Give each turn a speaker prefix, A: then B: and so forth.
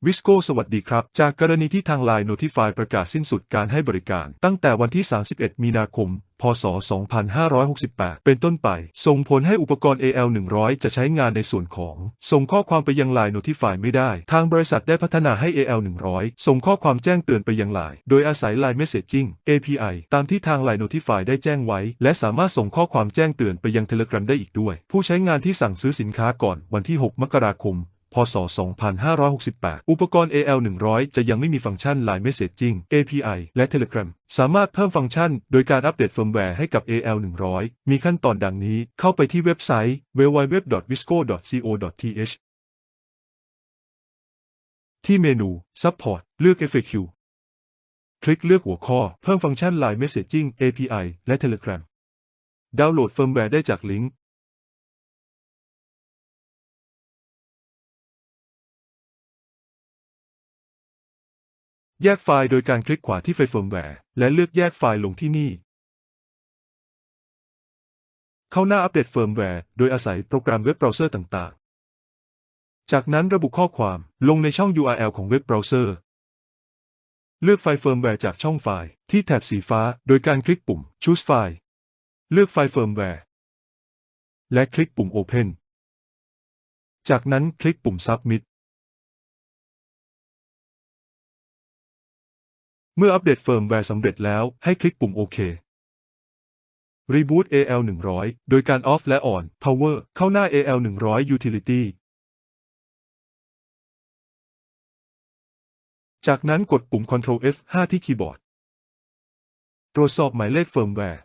A: วิสโก้สวัสดีครับจากกรณีที่ทาง LINE Notify ประกาศสิ้นสุดการให้บริการตั้งแต่วันที่ 31 มีนาคม พ.ศ. 2568 เป็นต้นไปส่งผลให้อุปกรณ์ AL100 จะใช้งานในส่วนของส่งข้อความไปยัง LINE Notify ไม่ได้ทางบริษัทได้พัฒนาให้ AL100 ส่งข้อความแจ้งเตือนไปยัง LINE โดยอาศัย LINE Messaging API ตามที่ทาง LINE Notify ได้แจ้งไว้และสามารถส่งข้อความแจ้งเตือนไปยัง Telegram ได้อีกด้วยผู้ใช้งานที่สั่งซื้อสินค้าก่อนวันที่ 6 มกราคมพ.ศ. 2568 อุปกรณ์ AL100 จะยังไม่มีฟังก์ชัน LINE Messaging API และ Telegram สามารถเพิ่มฟังก์ชันโดยการอัปเดตเฟิร์มแวร์ให้กับ AL100 มีขั้นตอนดังนี้เข้าไปที่เว็บไซต์ www.visco.co.th ที่เมนู Support เลือก FAQ คลิกเลือกหัวข้อเพิ่มฟังก์ชัน LINE Messaging API และ Telegram ดาวน์โหลดเฟิร์มแวร์ได้จากลิงก์แยกไฟล์โดยการคลิกขวาที่ไฟล์เฟิร์มแวร์และเลือกแยกไฟล์ลงที่นี่เข้าหน้าอัปเดตเฟิร์มแวร์โดยอาศัยโปรแกรมเว็บเบราว์เซอร์ต่างๆจากนั้นระบุข้อความลงในช่อง URL ของเว็บเบราว์เซอร์เลือกไฟล์เฟิร์มแวร์จากช่องไฟล์ที่แถบสีฟ้าโดยการคลิกปุ่ม Choose File เลือกไฟล์เฟิร์มแวร์และคลิกปุ่ม Open จากนั้นคลิกปุ่ม Submitเมื่ออัปเดตเฟิร์มแวร์สำเร็จแล้วให้คลิกปุ่มโอเค Reboot AL100 โดยการ Off และ On Power เข้าหน้า AL100 Utility จากนั้นกดปุ่ม Ctrl F5 ที่คีย์บอร์ดตรวจสอบหมายเลขเฟิร์มแวร์